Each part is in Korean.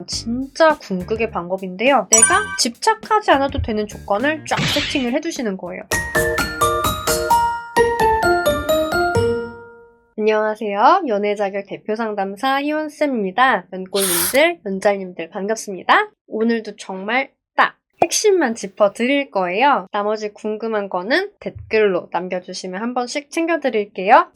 진짜 궁극의 방법인데요. 내가 집착하지 않아도 되는 조건을 쫙 세팅을 해두시는 거예요. 안녕하세요. 연애자격 대표 상담사 희원쌤입니다. 연골님들, 연잘님들 반갑습니다. 오늘도 정말 딱 핵심만 짚어드릴 거예요. 나머지 궁금한 거는 댓글로 남겨주시면 한 번씩 챙겨드릴게요.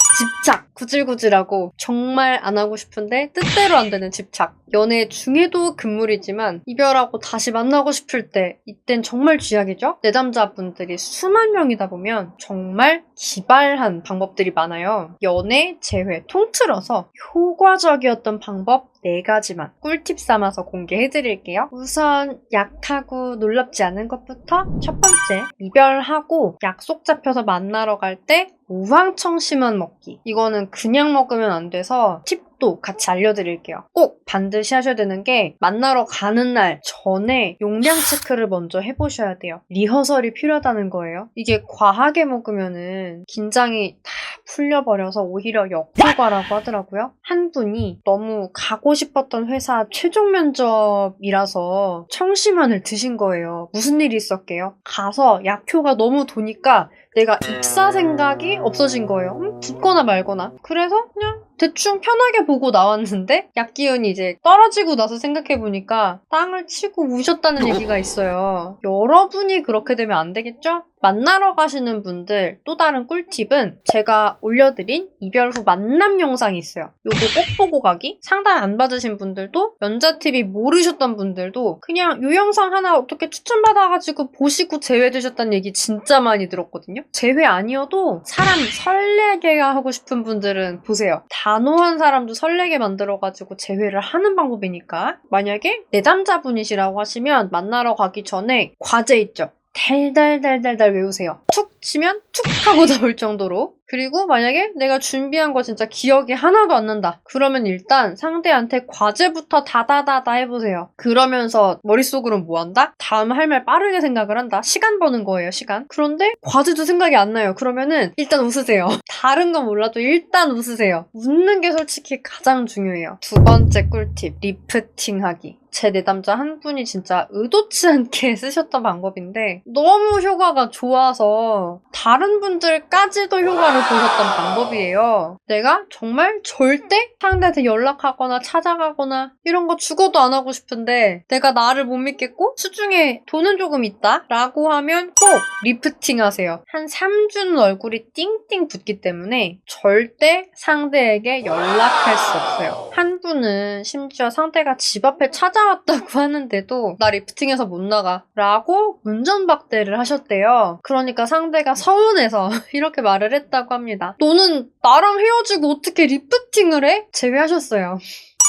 집착! 구질구질하고 정말 안 하고 싶은데 뜻대로 안 되는 집착. 연애 중에도 금물이지만 이별하고 다시 만나고 싶을 때 이땐 정말 쥐약이죠? 내담자분들이 수만 명이다 보면 정말 기발한 방법들이 많아요. 연애, 재회 통틀어서 효과적이었던 방법 4가지만 꿀팁 삼아서 공개해드릴게요. 우선 약하고 놀랍지 않은 것부터 첫 번째, 이별하고 약속 잡혀서 만나러 갈 때 우황청심환 먹기. 이거는 그냥 먹으면 안 돼서 팁도 같이 알려드릴게요. 꼭 반드시 하셔야 되는 게 만나러 가는 날 전에 용량 체크를 먼저 해보셔야 돼요. 리허설이 필요하다는 거예요. 이게 과하게 먹으면은 긴장이 다 풀려버려서 오히려 역효과라고 하더라고요. 한 분이 너무 가고 싶었던 회사 최종 면접이라서 청심환을 드신 거예요. 무슨 일이 있었게요? 가서 약효가 너무 도니까 내가 입사 생각이 없어진 거예요. 붙거나 말거나. 그래서 그냥 대충 편하게 보고 나왔는데 약기운이 이제 떨어지고 나서 생각해보니까 땅을 치고 우셨다는 얘기가 있어요. 여러분이 그렇게 되면 안 되겠죠? 만나러 가시는 분들 또 다른 꿀팁은 제가 올려드린 이별 후 만남 영상이 있어요. 요거 꼭 보고 가기. 상담 안 받으신 분들도 연자TV 모르셨던 분들도 그냥 요 영상 하나 어떻게 추천받아가지고 보시고 제외되셨다는 얘기 진짜 많이 들었거든요. 제외 아니어도 사람 설레게 하고 싶은 분들은 보세요. 단호한 사람도 설레게 만들어가지고 제외를 하는 방법이니까. 만약에 내담자분이시라고 하시면 만나러 가기 전에 과제 있죠. 달달달달달 외우세요. 툭 치면 툭 하고 나올 정도로. 그리고 만약에 내가 준비한 거 진짜 기억이 하나도 안 난다. 그러면 일단 상대한테 과제부터 다다다다 해보세요. 그러면서 머릿속으로는 뭐 한다? 다음 할 말 빠르게 생각을 한다. 시간 버는 거예요, 시간. 그런데 과제도 생각이 안 나요. 그러면은 일단 웃으세요. 다른 건 몰라도 일단 웃으세요. 웃는 게 솔직히 가장 중요해요. 두 번째 꿀팁, 리프팅하기. 제 내담자 한 분이 진짜 의도치 않게 쓰셨던 방법인데 너무 효과가 좋아서 다른 분들까지도 효과를 보셨던 방법이에요. 내가 정말 절대 상대한테 연락하거나 찾아가거나 이런 거 죽어도 안 하고 싶은데 내가 나를 못 믿겠고 수중에 돈은 조금 있다 라고 하면 꼭 리프팅 하세요. 한 3주는 얼굴이 띵띵 붓기 때문에 절대 상대에게 연락할 수 없어요. 한 분은 심지어 상대가 집 앞에 찾아왔다고 하는데도 나 리프팅해서 못 나가 라고 문전박대를 하셨대요. 그러니까 상대가 서운해서 이렇게 말을 했다고 합니다. 너는 나랑 헤어지고 어떻게 리프팅을 해? 제외하셨어요.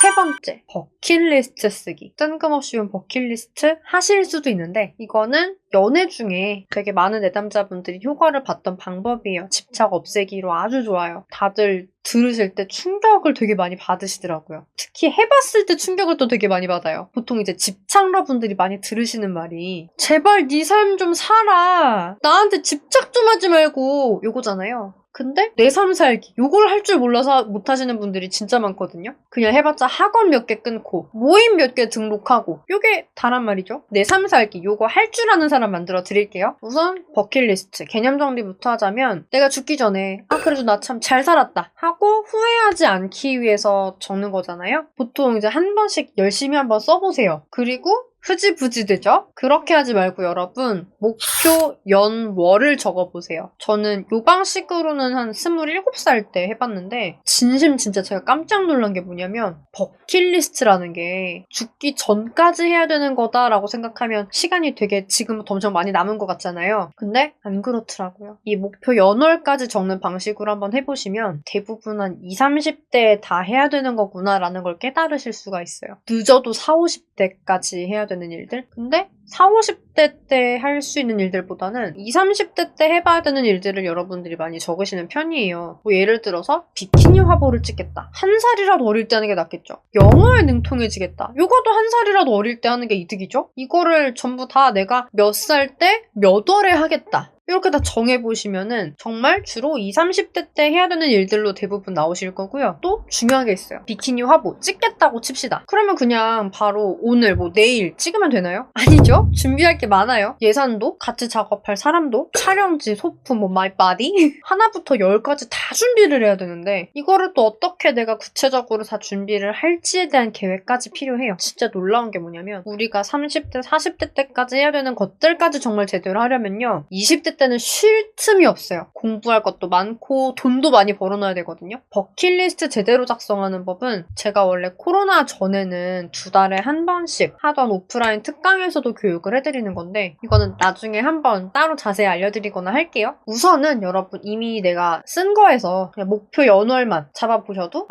세 번째, 버킷리스트 쓰기. 뜬금없이 버킷리스트 하실 수도 있는데 이거는 연애 중에 되게 많은 내담자분들이 효과를 봤던 방법이에요. 집착 없애기로 아주 좋아요. 다들 들으실 때 충격을 되게 많이 받으시더라고요. 특히 해봤을 때 충격을 또 되게 많이 받아요. 보통 이제 집착러분들이 많이 들으시는 말이 제발 네 삶 좀 살아. 나한테 집착 좀 하지 말고 요거잖아요. 근데 내 삶 살기 요걸 할 줄 몰라서 못 하시는 분들이 진짜 많거든요. 그냥 해봤자 학원 몇 개 끊고 모임 몇 개 등록하고 요게 다란 말이죠. 내 삶 살기 요거 할 줄 아는 사람 만들어 드릴게요. 우선 버킷리스트 개념 정리부터 하자면 내가 죽기 전에 그래도 나 참 잘 살았다 하고 후회하지 않기 위해서 적는 거잖아요. 보통 이제 한 번씩 열심히 한번 써보세요. 그리고 흐지부지 되죠? 그렇게 하지 말고 여러분 목표, 연, 월을 적어보세요. 저는 요 방식으로는 한 27살 때 해봤는데 진심 진짜 제가 깜짝 놀란 게 뭐냐면 버킷리스트라는 게 죽기 전까지 해야 되는 거다라고 생각하면 시간이 되게 지금부터 엄청 많이 남은 것 같잖아요. 근데 안 그렇더라고요. 이 목표 연월까지 적는 방식으로 한번 해보시면 대부분 한 20, 30대에 다 해야 되는 거구나라는 걸 깨달으실 수가 있어요. 늦어도 40, 50대까지 해야 되는 일들? 근데 40, 50대 때 할 수 있는 일들보다는 20, 30대 때 해봐야 되는 일들을 여러분들이 많이 적으시는 편이에요. 뭐 예를 들어서 비키니 화보를 찍겠다. 한 살이라도 어릴 때 하는 게 낫겠죠. 영어에 능통해지겠다. 요것도 한 살이라도 어릴 때 하는 게 이득이죠. 이거를 전부 다 내가 몇 살 때 몇 월에 하겠다. 이렇게 다 정해보시면은 정말 주로 20, 30대 때 해야 되는 일들로 대부분 나오실 거고요. 또 중요한 게 있어요. 비키니 화보 찍겠다고 칩시다. 그러면 그냥 바로 오늘 내일 찍으면 되나요? 아니죠? 준비할 게 많아요. 예산도, 같이 작업할 사람도, 촬영지, 소품, 마이바디 하나부터 10까지 다 준비를 해야 되는데 이거를 또 어떻게 내가 구체적으로 다 준비를 할지에 대한 계획까지 필요해요. 진짜 놀라운 게 뭐냐면 우리가 30대, 40대 때까지 해야 되는 것들까지 정말 제대로 하려면요. 20대 때는 쉴 틈이 없어요. 공부할 것도 많고 돈도 많이 벌어놔야 되거든요. 버킷리스트 제대로 작성하는 법은 제가 원래 코로나 전에는 2달에 한 번씩 하던 오프라인 특강에서도 교육을 해드리는 건데 이거는 나중에 한번 따로 자세히 알려드리거나 할게요. 우선은 여러분 이미 내가 쓴 거에서 그냥 목표 연월만 잡아보셔도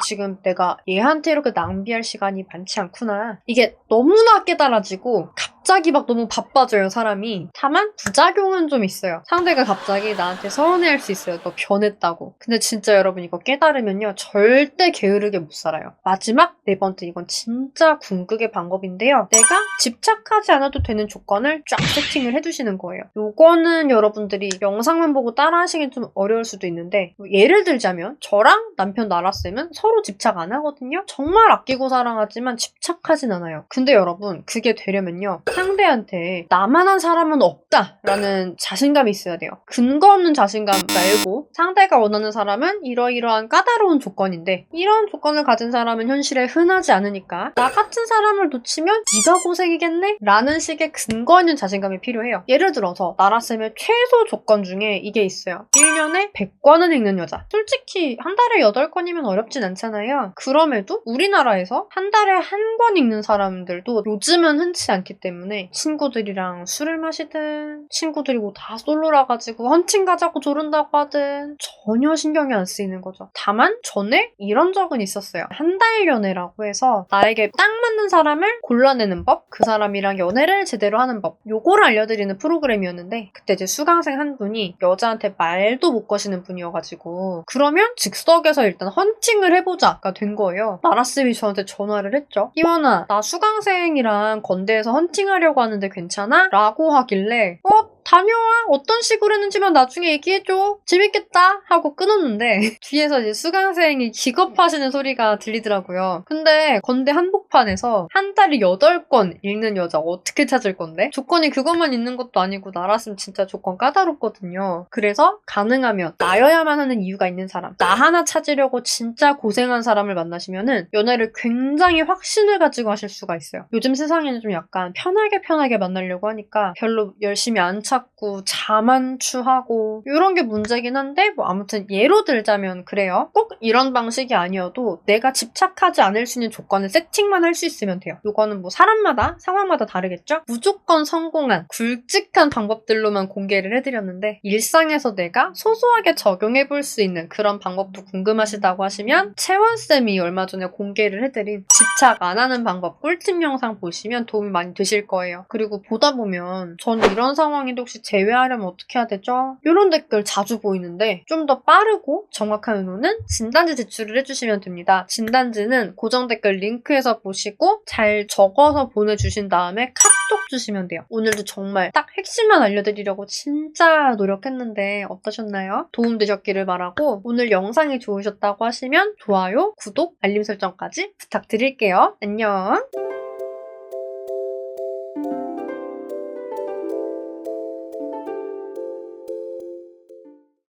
지금 내가 얘한테 이렇게 낭비할 시간이 많지 않구나. 이게 너무나 깨달아지고 갑자기 막 너무 바빠져요, 사람이. 다만 부작용은 좀 있어요. 상대가 갑자기 나한테 서운해할 수 있어요. 너 변했다고. 근데 진짜 여러분 이거 깨달으면요. 절대 게으르게 못 살아요. 마지막 4번째 이건 진짜 궁극의 방법인데요. 내가 집착하지 않아도 되는 조건을 쫙 세팅을 해두시는 거예요. 요거는 여러분들이 영상만 보고 따라 하시긴 좀 어려울 수도 있는데 예를 들자면 저랑 남편 나라쌤은 서로 집착 안 하거든요. 정말 아끼고 사랑하지만 집착하진 않아요. 근데 여러분 그게 되려면요. 상대한테 나만한 사람은 없다라는 자신감이 있어야 돼요. 근거 없는 자신감 말고 상대가 원하는 사람은 이러이러한 까다로운 조건인데 이런 조건을 가진 사람은 현실에 흔하지 않으니까 나 같은 사람을 놓치면 네가 고생이겠네? 라는 식의 근거 있는 자신감이 필요해요. 예를 들어서 나라쌤의 최소 조건 중에 이게 있어요. 1년에 100권은 읽는 여자. 솔직히 한 달에 8권이면 어렵진 않잖아요. 그럼에도 우리나라에서 한 달에 한 권 읽는 사람들도 요즘은 흔치 않기 때문에 친구들이랑 술을 마시든 친구들이 다 솔로라 가지고 헌팅 가자고 조른다고 하든 전혀 신경이 안 쓰이는 거죠. 다만 전에 이런 적은 있었어요. 한 달 연애라고 해서 나에게 딱 맞는 사람을 골라내는 법, 그 사람이랑 연애를 제대로 하는 법, 요거를 알려드리는 프로그램이었는데 그때 이제 수강생 한 분이 여자한테 말도 못 거시는 분이어가지고 그러면 즉석에서 일단 헌팅을 해보자가 된 거예요. 나라쌤이 저한테 전화를 했죠. 희원아, 나 수강생이랑 건대에서 헌팅하려고 하는데 괜찮아? 라고 하길래 다녀와. 어떤 식으로 했는지만 나중에 얘기해줘. 재밌겠다. 하고 끊었는데 뒤에서 이제 수강생이 기겁하시는 소리가 들리더라고요. 근데 건대 한복판에서 한 달에 8권 읽는 여자 어떻게 찾을 건데? 조건이 그것만 있는 것도 아니고 나라으면 진짜 조건 까다롭거든요. 그래서 가능하면 나여야만 하는 이유가 있는 사람, 나 하나 찾으려고 진짜 고생한 사람을 만나시면은 연애를 굉장히 확신을 가지고 하실 수가 있어요. 요즘 세상에는 좀 약간 편하게 만나려고 하니까 별로 열심히 안 찾고 자만추하고 이런 게 문제긴 한데 아무튼 예로 들자면 그래요. 꼭 이런 방식이 아니어도 내가 집착하지 않을 수 있는 조건을 세팅만 할 수 있으면 돼요. 이거는 사람마다 상황마다 다르겠죠? 무조건 성공한 굵직한 방법들로만 공개를 해드렸는데 일상에서 내가 소소하게 적용해볼 수 있는 그런 방법도 궁금하시다고 하시면 채원쌤이 얼마 전에 공개를 해드린 집착 안 하는 방법 꿀팁 영상 보시면 도움이 많이 되실 거예요. 그리고 보다 보면 전 이런 상황인데 혹시 제외하려면 어떻게 해야 되죠? 이런 댓글 자주 보이는데 좀 더 빠르고 정확한 의도는 진단지 제출을 해주시면 됩니다. 진단지는 고정 댓글 링크에서 보시고 잘 적어서 보내주신 다음에 카톡 주시면 돼요. 오늘도 정말 딱 핵심만 알려드리려고 진짜 노력했는데 어떠셨나요? 도움되셨기를 바라고 오늘 영상이 좋으셨다고 하시면 좋아요, 구독, 알림 설정까지 부탁드릴게요. 안녕!